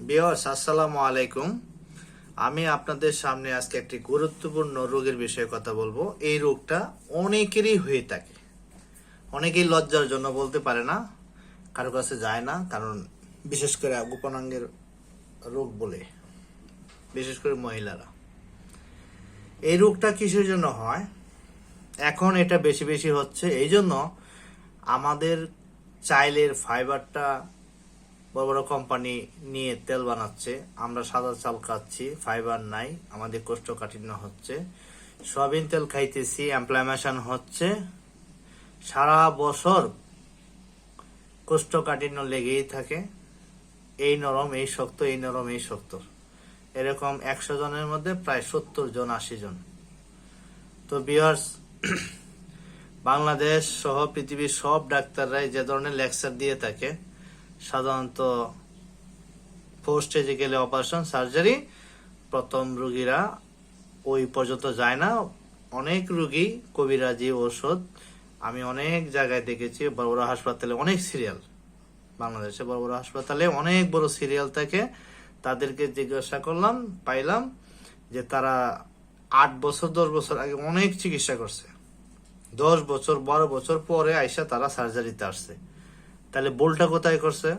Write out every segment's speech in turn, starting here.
Viewers, আসসালামু আলাইকুম। আমি আপনাদের সামনে আজকে একটি গুরুত্বপূর্ণ রোগের বিষয়ে কথা বলবো। এই রোগটা অনেকেরই হয়ে থাকে, অনেকেই লজ্জার জন্য বলতে পারে না, কারো কাছে যায় না, কারণ বিশেষ করে গোপনাঙ্গের রোগ বলে, বিশেষ করে মহিলারা। এই রোগটা কিসের জন্য হয়? এখন এটা বেশি বেশি হচ্ছে এই জন্য আমাদের চাইলের ফাইবারটা বড় বড় কোম্পানি নিয়ে তেল বানাচ্ছে, আমরা সাদা চাল খাচ্ছি, ফাইবার নাই, আমাদের কোষ্ঠকাঠিন্য হচ্ছে, সয়াবিন তেল খাইতেছি, ইনফ্লামেশন হচ্ছে, সারা বছর কোষ্ঠকাঠিন্য লেগেই থাকে। এই নরম এই শক্ত, এই নরম এই শক্ত, এরকম 100 জনের মধ্যে প্রায় 70 জন 80 জন। তো ভিউয়ার্স, বাংলাদেশ সহ পৃথিবীর সব ডাক্তাররাই যে ধরনের লেকচার দিয়ে থাকে, সাধারণত পোস্ট স্টেজে গেলে অপারেশন সার্জারি, প্রথম রোগীরা ওই পর্যন্ত যায় না। অনেক রোগী কবিরাজি ওষুধ, আমি অনেক জায়গায় দেখেছি, বড় বড় হাসপাতালে অনেক সিরিয়াল, বাংলাদেশে বড় বড় হাসপাতালে অনেক বড় সিরিয়াল থাকে। তাদেরকে জিজ্ঞাসা করলাম, পাইলাম যে তারা 8 বছর 10 বছর আগে অনেক চিকিৎসা করছে, 10 বছর 12 বছর পরে আইসা তারা সার্জারিতে আসছে। তাহলে ভুলটা কোথায় করছে?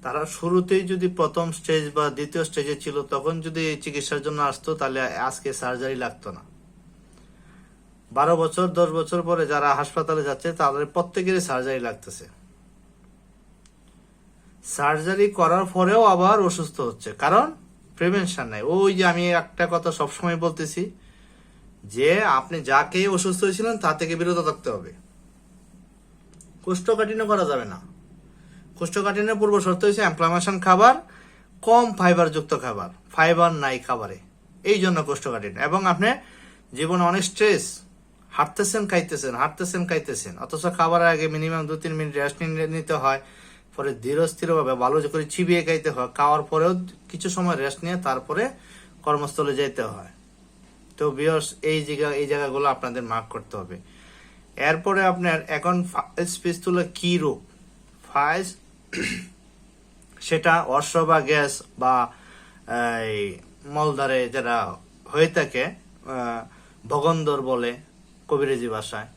তারা শুরুতেই যদি প্রথম স্টেজ বা দ্বিতীয় স্টেজে ছিল, তখন যদি চিকিৎসার জন্য আসতো, তাহলে আজকে সার্জারি লাগতো না। 12 বছর 10 বছর পরে যারা হাসপাতালে যাচ্ছে, তাদের প্রত্যেকেরই সার্জারি লাগতেছে। সার্জারি করার পরেও আবার অসুস্থ হচ্ছে, কারণ প্রিভেনশন নাই। ওই যে আমি একটা কথা সবসময় বলতেছি, যে আপনি যাকে অসুস্থ হয়েছিলেন তা থেকে বিরত থাকতে হবে, কোষ্ঠকাঠিন্য করা যাবে না। কোষ্ঠকাঠিন্যের পূর্ব শর্ত হচ্ছে ইনফ্লামেশন খাবার, কম ফাইবার যুক্ত খাবার, ফাইবার নাই খাবারে, এই জন্য কোষ্ঠকাঠিন্য। এবং আপনি জীবনে অনেক স্ট্রেস, হাঁটতেছেন খাইতেছেন, হাঁটতেছেন খাইতেছেন, অথচ খাবারের আগে মিনিমাম 2-3 মিনিট রেস্ট নিতে হয়, পরে ধীরে স্থিরভাবে ভালো করে চিবিয়ে খাইতে হয়, খাওয়ার পরেও কিছু সময় রেস্ট নিয়ে তারপরে কর্মস্থলে যেতে হয়। তো ভিউয়ার্স, এই জায়গাগুলো আপনাদের মার্ক করতে হবে। এরপরে আপনার এখন ফাইলস ফিস্টুলা কি রোগ? ফাইলস সেটা অর্শ বা গ্যাস বা মলদ্বারে যেটা হয়ে থাকে, ভগন্দর বলে কবিরাজি ভাষায়,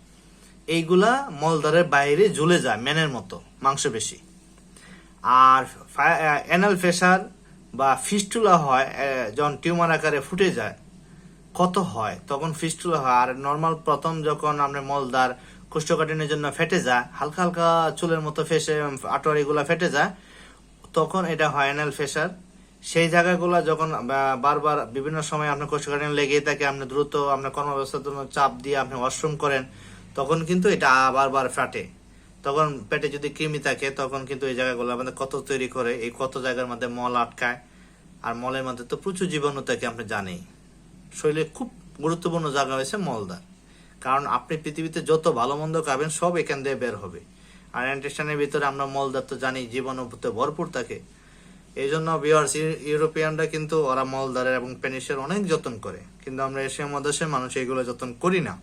এইগুলা মলদ্বারের বাইরে ঝুলে যায় মেনের মতো মাংসপেশি। আর অ্যানাল ফেসার বা ফিস্টুলা হয় যখন টিউমার আকারে ফুটে যায়, কত হয় তখন ফিস্টুলা হয়। আর নর্মাল প্রথম যখন আমরা মলদ্বার কোষ্ঠকাঠিন্যের জন্য ফেটে যায়, হালকা হালকা চুলের মতো ফেসে আটোয়ারিগুলা ফেটে যায়, তখন এটা হয় অ্যানাল ফেসার। সেই জায়গাগুলো যখন বারবার বিভিন্ন সময় আপনার কোষ্ঠকাঠিন্য লেগেই থাকে, আপনি দ্রুত আপনার কর্মব্যবস্থার জন্য চাপ দিয়ে আপনি ওয়াশরুম করেন, তখন কিন্তু এটা বারবার ফাটে। তখন পেটে যদি কৃমি থাকে, তখন কিন্তু এই জায়গাগুলো আমাদের কত তৈরি করে, এই কত জায়গার মধ্যে মল আটকায়। আর মলের মধ্যে তো প্রচুর জীবাণু থাকে, আপনি জানেই। শরীরে খুব গুরুত্বপূর্ণ জায়গা হয়েছে মলদ্বার, কারণ আপনি পৃথিবীতে যত ভালো মন্দ খাবেন সব এখান দিয়ে বের হবে। আর ইন্টেস্টাইনের ভিতরে আমরা মলদ্বার তো জানি জীবাণুতে ভরপুর থাকে। এই জন্য ভিউয়ার্স, ইউরোপিয়ানরা কিন্তু ওরা মলদ্বারের এবং পেনিসের অনেক যত্ন করে, কিন্তু আমরা এশিয়া মহাদেশের মানুষ এইগুলো যত্ন করি না।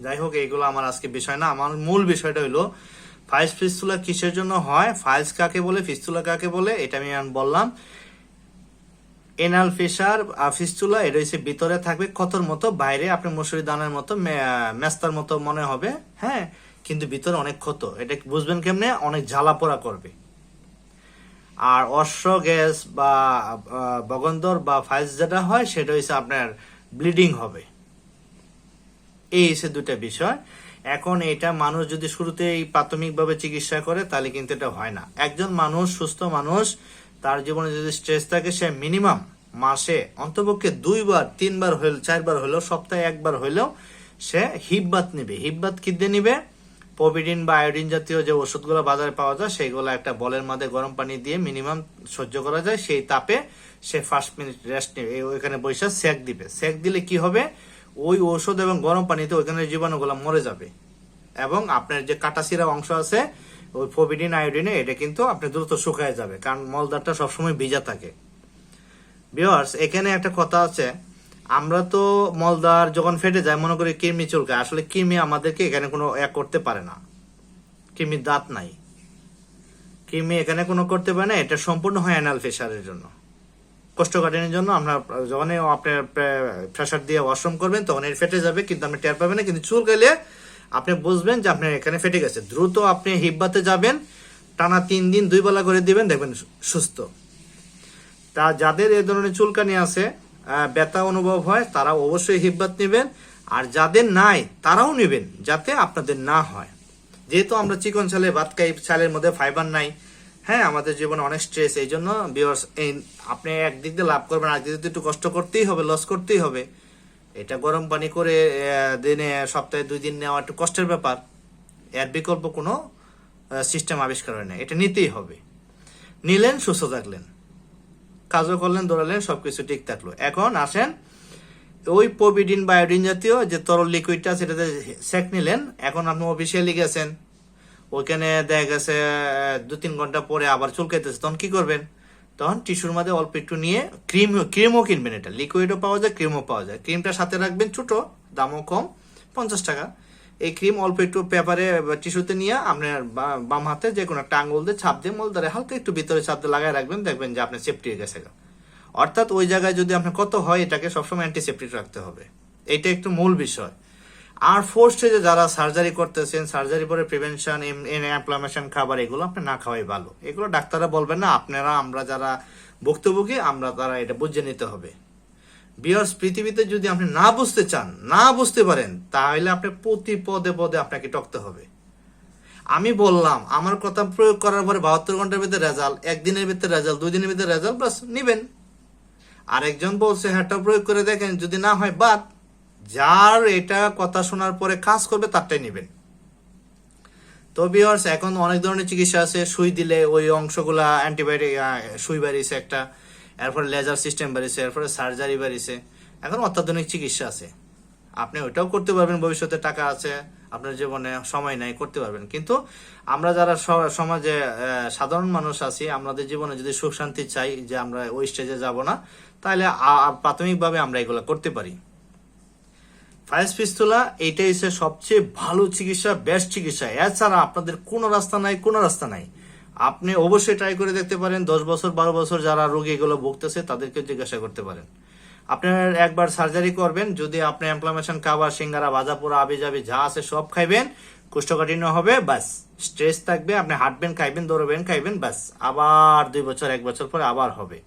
যাই হোক, এইগুলো আমার আজকে বিষয় না। আমার মূল বিষয়টা হলো ফাইলস ফিস্টুলা কিসের জন্য হয়, ফাইলস কাকে বলে, ফিস্টুলা কাকে বলে, এটা আমি বললাম। এনাল ফিসার ফিস্টুলা, এটা হচ্ছে ভিতরে থাকবে ক্ষতর মতো, বাইরে আপনি মসুরি দানের মতো মেস্তার মতো মনে হবে, হ্যাঁ, কিন্তু ভিতরে অনেক ক্ষত। এটা বুঝবেন কেমনে? অনেক জ্বালা পোড়া করবে। আর অশ্ব গ্যাস বা বগন্দর বা ফাইলস যেটা হয়, সেটা হচ্ছে আপনার ব্লিডিং হবে। এই হচ্ছে দুটা বিষয়। এখন এটা মানুষ যদি শুরুতেই প্রাথমিকভাবে চিকিৎসা করে, তাহলে কিন্তু এটা হয় না। একজন মানুষ, সুস্থ মানুষ, তার জীবনে যদি স্ট্রেস থাকে, সে মিনিমাম মাসে অন্তপক্ষে 2বার 3বার হইল 4বার হইলেও, সপ্তাহে 1বার হইলেও সে হিপবাত নিবে। হিপবাত কি দিয়ে নিবে? পভিডিন বা আয়োডিন জাতীয় যে ওষুধগুলো বাজারে পাওয়া যায়, সেইগুলো একটা বলের মধ্যে গরম পানি দিয়ে মিনিমাম সহ্য করা যায়, সেই তাপে সে 5 মিনিট রেস্ট নেবে, ওইখানে বসে সেক দিবে। সেক দিলে কি হবে? ওই ঔষধ এবং গরম পানিতে ওইখানে জীবাণুগুলো মরে যাবে, এবং আপনার যে কাটাছিরা অংশ আছে ওই পভিডিন আয়োডিনে, এটা কিন্তু আপনি দ্রুত শুকায় যাবে, কারণ মলদ্বারটা সবসময় ভিজা থাকে। ভিউয়ার্স, এখানে একটা কথা আছে, আমরা তো মলদ্বার যখন ফেটে যায় মনে করি কৃমি চুলকায়, আসলে কৃমি আমাদেরকে এখানে কোনো করতে পারে না, কৃমির দাঁত নাই। কৃমি এখানে কোনো করতে পারে না, এটা সম্পূর্ণ হয় অ্যানাল ফিশারের জন্য, কোষ্ঠকাঠিন্যের জন্য। আমরা যখন আপনার প্রেসার দিয়ে ওয়াশরুম করবেন তখন এর ফেটে যাবে, কিন্তু আপনি টের পাবেন না, কিন্তু চুল গেলে আপনি বুঝবেন যে আপনার এখানে ফেটে গেছে। দ্রুত আপনি হিব্বাতে যাবেন, টানা 3 দিন 2 বেলা করে দিবেন, দেখবেন সুস্থ। তা যাদের এই ধরনের চুলকানি আছে, ব্যথা অনুভব হয়, তারা অবশ্যই হিব্বাত নেবেন। আর যাদের নাই তারাও নেবেন, যাতে আপনাদের না হয়। যেহেতু আমরা চিকন চালে ভাত খাই, চালের মধ্যে ফাইবার নাই, হ্যাঁ, আমাদের জীবনে অনেক স্ট্রেস, এই জন্য আপনি একদিক দিয়ে লাভ করবেন, আর দিক দিয়ে একটু কষ্ট করতেই হবে, লস করতেই হবে। এটা গরম পানি করে দিনে সপ্তাহে 2 দিন নেওয়া একটু কষ্টের ব্যাপার, এর বিকল্প কোনো সিস্টেম আবিষ্কার হয় না, এটা নিতেই হবে। নিলেন, সুস্থ থাকলেন, কাজও করলেন, দৌড়ালেন, সবকিছু ঠিক থাকলো। এখন আসেন ওই প্রোভিডিন বা আয়োডিন জাতীয় যে তরল লিকুইডটা, সেটাতে সেক নিলেন। এখন আপনি অফিসিয়ালি গেছেন, ওইখানে দেখা গেছে 2-3 ঘন্টা পরে আবার চুলকাইতেছে, তখন কি করবেন? তখন টিস্যুর মধ্যে অল্প একটু নিয়ে ক্রিমও কিনবেন। এটা লিকুইডও পাওয়া যায়, ক্রিমও পাওয়া যায়। ক্রিমটা সাথে রাখবেন, ছোট, দামও কম, 50 টাকা। এই ক্রিম অল্প একটু পেপারে টিস্যুতে নিয়ে আপনার বাম হাতে যে কোনো একটা আঙ্গুল দিয়ে ছাপ দিয়ে মলদারে হালকা একটু ভিতরে ছাপ দিয়ে লাগাই রাখবেন, দেখবেন যে আপনার সেফটি হয়ে গেছে। অর্থাৎ ওই জায়গায় যদি আপনার কত হয়, এটাকে সবসময় অ্যান্টিসেপ্টিক রাখতে হবে, এইটা একটু মূল বিষয়। আর 4 স্টেজে যারা সার্জারি করতেছেন, সার্জারি পরে প্রিভেনশন, ইনফ্লামেশন খাবার, এগুলো আপনি না খাওয়াই ভালো। এগুলো ডাক্তাররা বলবেন না, আপনারা, আমরা যারা ভুক্তভোগী, আমরা তারা এটা বুঝে নিতে হবে। ভিউয়ার্স, পৃথিবীতে যদি আপনি না বুঝতে চান, না বুঝতে পারেন, তাহলে আপনি প্রতি পদে পদে আপনাকে টকতে হবে। আমি বললাম, আমার কথা প্রয়োগ করার পরে 72 ঘন্টার ভিতরে রেজাল্ট, 1 দিনের ভিতরে রেজাল্ট, 2 দিনের ভিতরে রেজাল্ট, বাস নিবেন। আরেকজন বলছে হ্যাঁটা প্রয়োগ করে দেখেন, যদি না হয় বাদ। যার এটা কথা শোনার পরে কাজ করবে তারটাই নেবেন। তো ভিউয়ার্স, এখন অনেক ধরনের চিকিৎসা আছে। সুই দিলে ওই অংশগুলা অ্যান্টিবায়োটিক, সুই বাড়িয়েছে একটা, এরপরে লেজার সিস্টেম বাড়িয়েছে, এরপরে সার্জারি বাড়িয়েছে। এখন অত্যাধুনিক চিকিৎসা আছে, আপনি ওইটাও করতে পারবেন। ভবিষ্যতে টাকা আছে, আপনার জীবনে সময় নাই, করতে পারবেন। কিন্তু আমরা যারা সমাজে সাধারণ মানুষ আছি, আমাদের জীবনে যদি সুখ শান্তি চাই, যে আমরা ওই স্টেজে যাব না, তাহলে প্রাথমিকভাবে আমরা এগুলো করতে পারি। ফায়াস ফিস্টুলা এইটাই হচ্ছে সবচেয়ে ভালো চিকিৎসা, বেস্ট চিকিৎসা। এছাড়া আপনাদের কোনো রাস্তা নাই, কোনো রাস্তা নাই। আপনি অবশ্যই ট্রাই করে দেখতে পারেন। 10 বছর 12 বছর যারা রোগী এগুলো ভুগতেছে, তাদেরকে জিজ্ঞাসা করতে পারেন। আপনার একবার সার্জারি করবেন, যদি আপনি ইনফ্লামেশন, খাবার, সিঙ্গারা, ভাজা পোড়া, আবিজাবি যা আছে সব খাইবেন, কোষ্ঠকাঠিন্য হবে, বাস, স্ট্রেস থাকবে, আপনি হাঁটবেন, খাইবেন, দৌড়বেন, খাইবেন, বাস, আবার 2 বছর 1 বছর পরে আবার হবে।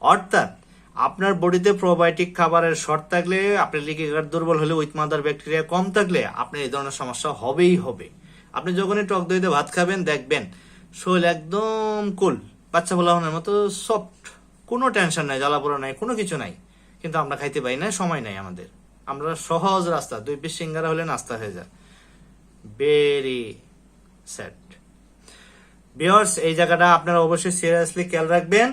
অর্থাৎ আপনার বডিতে প্রোবায়োটিক খাবারের শর্ট থাকলে, আপনি লিকি গার্ড দুর্বল হলে, উইথ মাদার ব্যাকটেরিয়া কম থাকলে, আপনার এই ধরনের সমস্যা হবেই হবে। আপনি যখনই টক দইতে ভাত খাবেন, দেখবেন শরীর একদম কুল, বাচ্চা বলাহনের মতো সফট, কোনো টেনশন নাই, জ্বালাপোড়া নাই, কোনো কিছু নাই। কিন্তু আমরা খাইতে পারি না, সময় নাই আমাদের। আমরা সহজ রাস্তা, 2 পিস সিঙ্গারা হলে নাস্তা হয়ে যায়। Very sad. ভিউয়ার্স, এই জায়গাটা আপনারা অবশ্যই সিরিয়াসলি খেয়াল রাখবেন।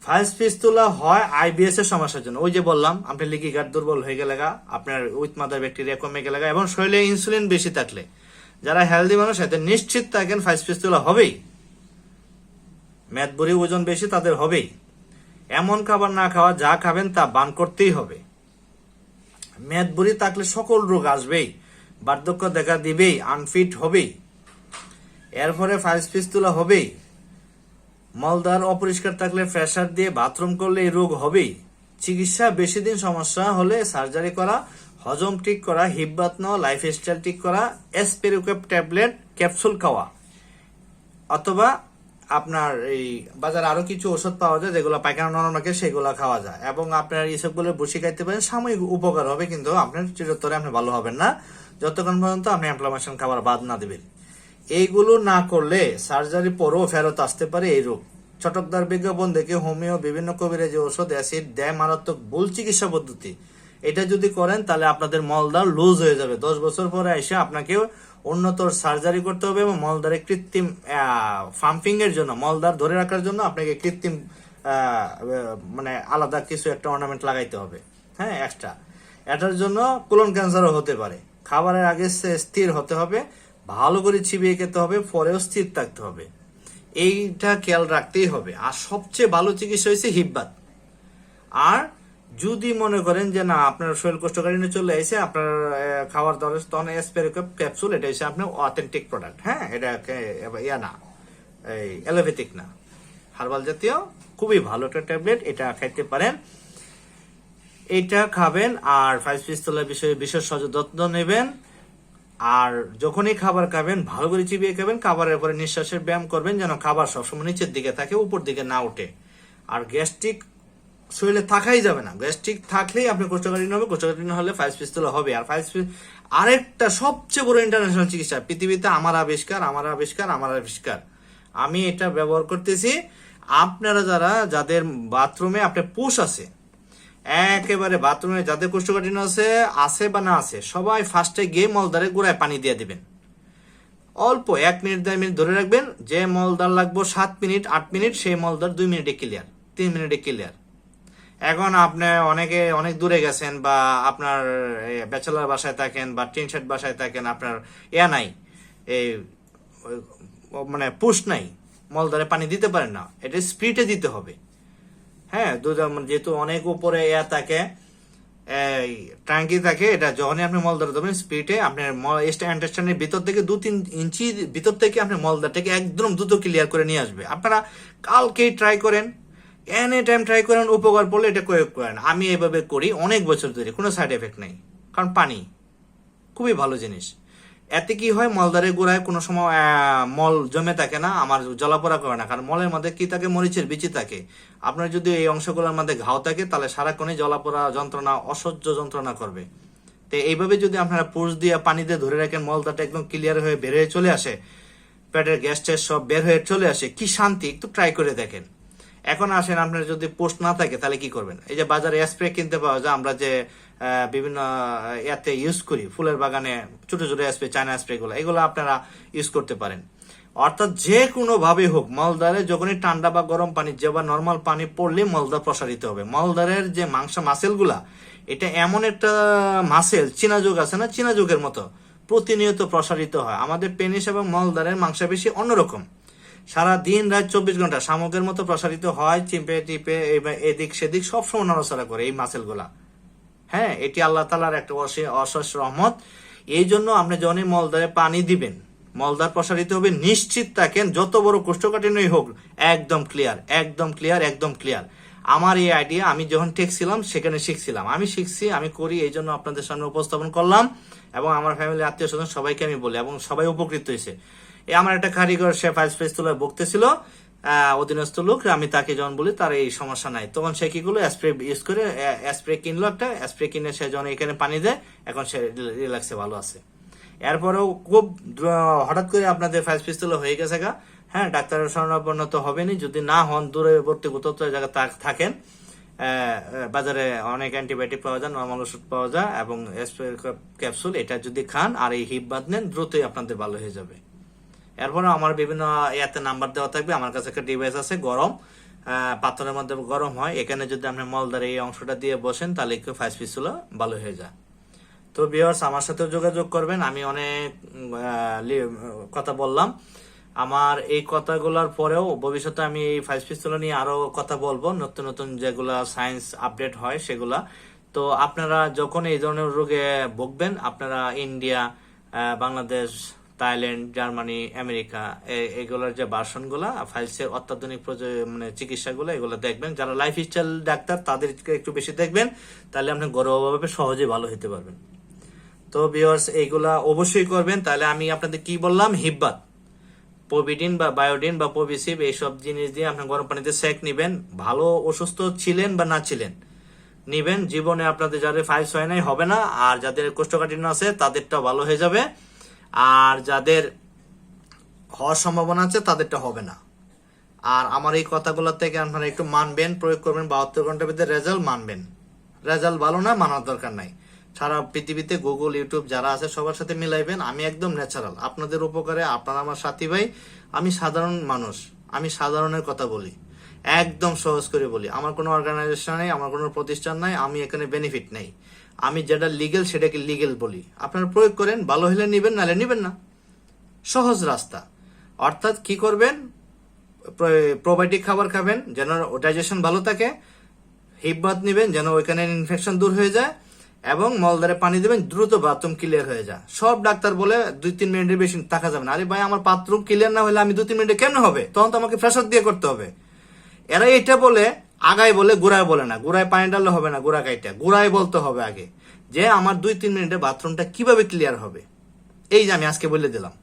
ফায়াস ফিস্টুলা হয় আইবিএস এর সমস্যার জন্য। ওই যে বললাম, আপনার লিকি গার্ড দুর্বল হয়ে গেলে, আপনার উইথ মাদার ব্যাকটেরিয়া কমে গেলে, এবং শরীরে ইনসুলিন বেশি থাকলে, যারা হেলদি মানুষ এতে নিশ্চিত থাকেন ফায়াস ফিস্টুলা হবেই। মেদবুরি, ওজন বেশি, তাদের হবেই। এমন খাবার না খাওয়া, যা খাবেন তা বান করতেই হবে। মেদবুরি থাকলে সকল রোগ আসবেই, বার্ধক্য দেখা দিবেই, আনফিট হবেই, এরপরে ফায়াস ফিস্টুলা হবেই। মলদার অপরিষ্কার থাকলে, প্রেসার দিয়ে বাথরুম করলে এই রোগ হবেই। চিকিৎসা বেশি দিন সমস্যা হলে সার্জারি করা, হজম ঠিক করা, হিব্বাত নেওয়া, লাইফস্টাইল ঠিক করা, এসপেরিকোপ ট্যাবলেট ক্যাপসুল খাওয়া, অথবা আপনার এই বাজারে আরো কিছু ওষুধ পাওয়া যায় যেগুলো পায়খানা নরম রাখে, সেগুলো খাওয়া যায়। এবং আপনার এইসবগুলো বসে খাইতে পারেন, সাময়িক উপকার হবে, কিন্তু আপনার চিরতরে আপনি ভালো হবেন না, যতক্ষণ পর্যন্ত আপনি ইনফ্লামেশন খাবার বাদ না দিবেন। এইগুলো না করলে সার্জারি পরেও ফেরত আসতে পারে এই রোগ। চটকদার বিজ্ঞাপন দেখে হোমিও, বিভিন্ন কবিরাজি ওষুধ, অ্যাসিড দেয়, মারাত্মক ভুল চিকিৎসা পদ্ধতি। এটা যদি করেন, তাহলে আপনাদের মলদার লুজ হয়ে যাবে। 10 বছর পরে এসে আপনাকে উন্নত সার্জারি করতে হবে, এবং মলদারে কৃত্রিম পাম্পিং এর জন্য, মলদার ধরে রাখার জন্য আপনাকে কৃত্রিম মানে আলাদা কিছু একটা অর্নামেন্ট লাগাইতে হবে, হ্যাঁ, এক্সট্রা। এটার জন্য কোলন ক্যান্সারও হতে পারে। খাবারের আগে স্থির হতে হবে, ভালো করে চিবিয়ে খেতে হবে, পরেও স্থির থাকতে হবে। এইটা খেয়াল রাখতেই হবে। আর সবচেয়ে ভালো চিকিৎসা হয়েছে হিব্বাত। আর যদি মনে করেন যে না, আপনার শরীর কোষ্ঠকাঠিন্য চলে এসে আপনার খাওয়ার দরকার, তখন এসপেরিকোপ ক্যাপসুল, এটা হচ্ছে আপনার অথেন্টিক প্রোডাক্ট। হ্যাঁ, এটা ইয়া না, এই অ্যালোপ্যাথিক না, হার্বাল জাতীয় খুবই ভালো একটা ট্যাবলেট, এটা খাইতে পারেন। এটা খাবেন আর ফাইভ পিস্তলের বিষয়ে বিশেষ যত্ন নেবেন। আর যখনই খাবার খাবেন ভালো করে চিবিয়ে খাবেন, খাবারের পরে নিঃশ্বাসের ব্যায়াম করবেন যেন খাবার সবসময় নিচের দিকে থাকে, উপর দিকে না ওঠে। আর গ্যাস্ট্রিক শরীরে থাকাই যাবে না, গ্যাস্ট্রিক থাকলেই আপনি কোষ্ঠকাঠিন্য হবে, কোষ্ঠকাঠিন্য হলে ফাইভ পিস্তল হবে। আর আরেকটা সবচেয়ে বড় ইন্টারন্যাশনাল চিকিৎসা পৃথিবীতে, আমার আবিষ্কার। আমি এটা ব্যবহার করতেছি। আপনারা যাদের বাথরুমে আপনার পুশ আছে, একেবারে বাথরুমে যাদের কোষ্ঠকাঠিন্য আছে বা না আছে, সবাই ফার্স্টে গিয়ে মলদারে গোড়ায় পানি দিয়ে দিবেন। অল্প 1 মিনিট 2 মিনিট ধরে রাখবেন। যে মলদার লাগবে 7 মিনিট 8 মিনিট, সেই মলদার 2 মিনিটে ক্লিয়ার, 3 মিনিটে ক্লিয়ার। এখন আপনি অনেক দূরে গেছেন বা আপনার ব্যাচেলার বাসায় থাকেন বা টিন শেড বাসায় থাকেন, আপনার নাই, এই মানে পুশ নাই, মলদারে পানি দিতে পারেন না, এটা স্পিডে দিতে হবে। হ্যাঁ, যেহেতু অনেক উপরে থাকে, ট্যাঙ্কি থাকে, এটা যখনই আপনি মলদার দেবেন স্পিডে, আপনার ইন্টেস্টাইনের ভিতর থেকে 2-3 ইঞ্চি ভিতর থেকে আপনি মলদারটাকে একদম দ্রুত ক্লিয়ার করে নিয়ে আসবে। আপনারা কালকেই ট্রাই করেন, এনি টাইম ট্রাই করেন, উপকার পড়লে এটা প্রয়োগ করেন। আমি এইভাবে করি অনেক বছর ধরে, কোনো সাইড এফেক্ট নেই, কারণ পানি খুবই ভালো জিনিস। এতে কি হয়, মলদারের গোড়ায় কোনো সময় মল জমে থাকে না, আমার জ্বলাপোড়া করে না, কারণ মলের মধ্যে কি থাকে, মরিচের বিচি থাকে। আপনার যদি এই অংশগুলোর মধ্যে ঘাও থাকে তাহলে সারাক্ষণই জ্বলাপোড়া যন্ত্রণা, অসহ্য যন্ত্রণা করবে। তো এইভাবে যদি আপনারা পুষ দিয়ে পানি দিয়ে ধরে রাখেন, মলদারটা একদম ক্লিয়ার হয়ে বের হয়ে চলে আসে, পেটের গ্যাস ট্যাস সব বের হয়ে চলে আসে, কি শান্তি! একটু ট্রাই করে দেখেন। এখন আসেন, আপনার যদি পোস্ট না থাকে তাহলে কি করবেন? এই যে বাজারে স্প্রে কিনতে পাওয়া যায়, আমরা যে বিভিন্ন ইয়াতে ইউজ করি, ফুলের বাগানে ছোট ছোট স্প্রে, চায়না স্প্রে গুলো, এগুলো আপনারা ইউজ করতে পারেন। অর্থাৎ যে কোনো ভাবে হোক, মলদারে যখনই ঠান্ডা বা গরম পানি যে বা নর্মাল পানি পড়লে মলদার প্রসারিত হবে। মলদারের যে মাসেল গুলা, এটা এমন একটা মাসেল, চীনাযোগ আছে না, চীনাযোগের মতো প্রতিনিয়ত প্রসারিত হয়। আমাদের পেনিস এবং মলদারের মাংসপেশি অন্যরকম, সারা দিন রাত 24 ঘন্টা শামুকের মতো প্রসারিত হয়, চিপে টিপে এদিক সেদিক সবসময় নড়াচড়া করে এই মাসেল গুলা। হ্যাঁ, এটি আল্লাহ তাআলার একটা অশেষ রহমত। এই জন্য আপনি যখনই মলদারে পানি দিবেন, মলদার প্রসারিত হবে, নিশ্চিত থাকেন যত বড় কোষ্ঠকাঠিন্যই হোক, একদম ক্লিয়ার, একদম ক্লিয়ার, একদম ক্লিয়ার। আমার এই আইডিয়া আমি যখন টেকছিলাম সেখানে শিখছিলাম, আমি শিখছি, আমি করি, এই জন্য আপনাদের সামনে উপস্থাপন করলাম। এবং আমার ফ্যামিলি, আত্মীয় স্বজন সবাইকে আমি বলি, এবং সবাই উপকৃত হয়েছে। আমার একটা কারিগর, সে ফাইভ স্পেস তোলা বকতেছিল, অধীনস্থ লোক, আমি তাকে যখন বলি তার এই সমস্যা নাই, তখন সে কি করলো, স্প্রে ইউজ করে, স্প্রে কিনলো, একটা স্প্রে কিনে সে যখন এখানে পানি দেয়, এখন সে রিল্যাক্সে ভালো আছে। এরপরেও খুব হঠাৎ করে আপনাদের ফাইভ স্পেস তোলা হয়ে গেছে গা। হ্যাঁ, ডাক্তারের শরণাপন্ন তো হবেনি, যদি না হন দূরবর্তী কোথাও জায়গা থাকেন, বাজারে অনেক অ্যান্টিবায়োটিক পাওয়া যায়, নর্মাল ওষুধ পাওয়া যায়, এবং স্প্রে ক্যাপসুল, এটা যদি খান আর এই হিপ বাঁধ নেন, দ্রুতই আপনাদের ভালো হয়ে যাবে। এরপরে আমার বিভিন্ন ইয়াতে নাম্বার দেওয়া থাকবে, আমার কাছে একটা ডিভাইস আছে, গরম পাথরের মধ্যে গরম হয়, এখানে যদি আপনি মলদার এই অংশটা দিয়ে বসেন তাহলে একটু ফাইভ পিসগুলো ভালো হয়ে যায়। তো ভিউয়ার্স, আমার সাথেও যোগাযোগ করবেন। আমি অনেক কথা বললাম, আমার এই কথাগুলোর পরেও ভবিষ্যতে আমি এই ফাইভ পিস্তল নিয়ে আরো কথা বলবো, নতুন নতুন যেগুলা সায়েন্স আপডেট হয় সেগুলা। তো আপনারা যখন এই ধরনের রোগে ভুগবেন, আপনারা India, Bangladesh, Thailand, Germany, America, এগুলোর যে ভার্সন গুলা ফাইলসের অত্যাধুনিক মানে চিকিৎসাগুলো, এগুলো দেখবেন। যারা লাইফ স্টাইল ডাক্তার তাদেরকে একটু বেশি দেখবেন, তাহলে আপনি ঘরোয়াভাবে সহজে ভালো হতে পারবেন। তো ভিউয়ার্স, এইগুলা অবশ্যই করবেন। তাহলে আমি আপনাদের কি বললাম, হিব্বাত, পবিডিন বা বায়োডিন বা পবিসিভ, এইসব জিনিস দিয়ে আপনি গরম পানিতে সেক নিবেন। ভালো অসুস্থ ছিলেন বা না ছিলেন, নিবেন। জীবনে আপনাদের যাদের ফাইলস হয় নাই, হবে না। আর যাদের কোষ্ঠকাঠিন্য আছে তাদেরটা ভালো হয়ে যাবে, আর যাদের হওয়ার সম্ভাবনা আছে তাদেরটা হবে না। আর আমার এই কথাগুলো থেকে আপনারা একটু মানবেন, প্রয়োগ করবেন, 72 ঘন্টার ভিতরে রেজাল্ট মানবেন। রেজাল্ট ভালো না, মানার দরকার নাই। সারা পৃথিবীতে গুগল, ইউটিউব যারা আছে সবার সাথে মিলাইবেন। আমি একদম ন্যাচারাল, আপনাদের উপকারে, আপনারা আমার সাথী ভাই। আমি সাধারণ মানুষ, আমি সাধারণের কথা বলি, একদম সহজ করে বলি। আমার কোনো অর্গানাইজেশন নেই, আমার কোনো প্রতিষ্ঠান নাই, আমি এখানে বেনিফিট নেই। আমি যেটা লিগেল সেটাকে লিগেল বলি। আপনারা প্রয়োগ করেন, ভালো হলে নিবেন, নাহলে নিবেন না। সহজ রাস্তা। অর্থাৎ কি করবেন, প্রোবায়োটিক খাবার খাবেন যেন ডাইজেশন ভালো থাকে, হিপ বাথ নিবেন যেন ওইখানে ইনফেকশন দূর হয়ে যায়, এবং মলদারে পানি দেবেন, দ্রুত বাথরুম ক্লিয়ার হয়ে যায়। সব ডাক্তার বলে 2-3 মিনিটের বেশি থাকা যাবে না। আরে ভাই, আমার বাথরুম ক্লিয়ার না হলে আমি 2-3 মিনিটে কেমন হবে? তখন তো আমাকে প্রেসার দিয়ে করতে হবে। এরা এটা বলে আগায় বলে, গোড়ায় বলে না। গোড়ায় পানি ডাললে হবে না, গোড়া কাইটা গোড়ায় বলতে হবে আগে যে আমার 2-3 মিনিটে বাথরুমটা কিভাবে ক্লিয়ার হবে। এই যে আমি আজকে বলে দিলাম।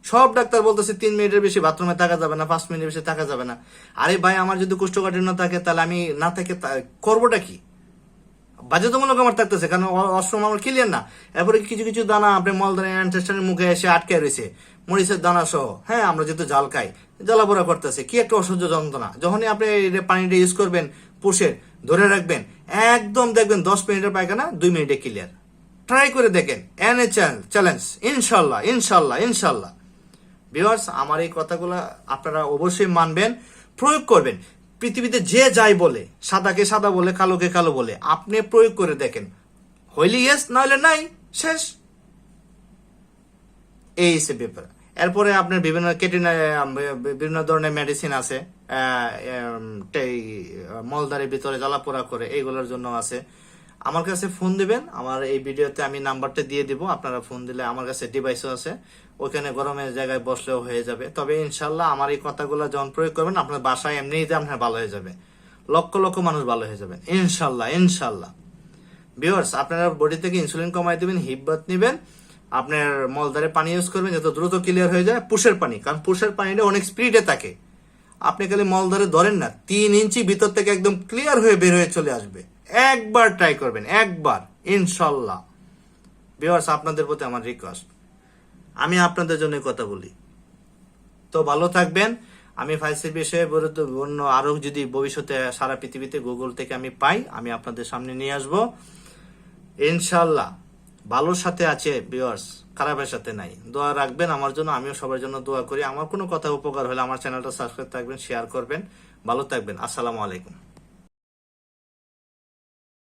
সব ডাক্তার বলতেছে 3 মিনিটের বেশি বাথরুমে থাকা যাবে না, 5 মিনিটের বেশি থাকা যাবে না। আরে ভাই, আমার যদি কোষ্ঠকাঠিন্য থাকে তাহলে আমি না থেকে করবোটা কি? বাধ্যতামূলক আমার থাকতেছে, কারণ অশ্রম আমার ক্লিয়ার না। এরপরে কিছু কিছু দানা আপনি মলদারে অ্যানটেস্টানের মুখে এসে আটকে রয়েছে, মরিচের দানা সহ। হ্যাঁ, আমরা যেহেতু জাল খাই, জ্বালাপোড়া করতেছে, কি একটা অসহ্য যন্ত্রণা। যখনই আপনি পানিটা ইউজ করবেন, পুষের ধরে রাখবেন, একদম দেখবেন 10 মিনিটের পায়খানা 2 মিনিটে ক্লিয়ার। ট্রাই করে দেখেন, এনে চ্যালেঞ্জ, ইনশাল্লাহ ইনশাল্লাহ ইনশাল্লাহ। ভিউয়ার্স, আমার এই কথাগুলো আপনারা অবশ্যই মানবেন, প্রয়োগ করবেন। পৃথিবীতে যে যাই বলে, সাদাকে সাদা বলে, কালোকে কালো বলে, আপনি প্রয়োগ করে দেখেন, হইলে ইয়েস, না হলে নাই, শেষ। এই সে ব্যাপার। এরপরে আপনার বিভিন্ন ধরনের মেডিসিন আছে, মলদারের ভিতরে জ্বালাপোড়া করে, এইগুলোর জন্য আছে। আমার কাছে ফোন দিবেন, আমার এই ভিডিওতে আমি নাম্বারটা দিয়ে দিব। আপনারা ফোন দিলে আমার কাছে ডিভাইসও আছে, ওখানে গরমের জায়গায় বসলেও হয়ে যাবে। তবে ইনশাল্লাহ আমার এই কথাগুলো যখন প্রয়োগ করবেন, আপনার বাসায় এমনিতে আপনার ভালো হয়ে যাবে, লক্ষ লক্ষ মানুষ ভালো হয়ে যাবেন ইনশাল্লাহ ইনশাল্লাহ। ভিউয়ার্স, আপনারা বডি থেকে ইনসুলিন কমাই দিবেন, হিব্বাত নিবেন, আপনার মলদারে পানি ইউজ করবেন যত দ্রুত ক্লিয়ার হয়ে যায়। পুষের পানি, কারণ পুষের পানিটা অনেক স্পিডে থাকে। আপনি খালি মলদারে ধরেন না, 3 ইঞ্চি ভিতর থেকে একদম ক্লিয়ার হয়ে বের হয়ে চলে আসবে। একবার ট্রাই করবেন, একবার, ইনশাল্লাহ। ভিউয়ার্স, আপনাদের প্রতি আমার রিকোয়েস্ট, আমি আপনাদের জন্য কথা বলি। তো ভালো থাকবেন। আমি ফাইসের বিষয়ে অন্য আরো যদি ভবিষ্যতে সারা পৃথিবীতে গুগল থেকে আমি পাই, আমি আপনাদের সামনে নিয়ে আসব ইনশাল্লাহ। ভালোর সাথে আছে ভিউয়ার্স, খারাপের সাথে নাই। দোয়া রাখবেন আমার জন্য, আমিও সবার জন্য দোয়া করি। আমার কোনো কথা উপকার হলে আমার চ্যানেলটা সাবস্ক্রাইব থাকবেন, শেয়ার করবেন। ভালো থাকবেন। আসসালামু আলাইকুম।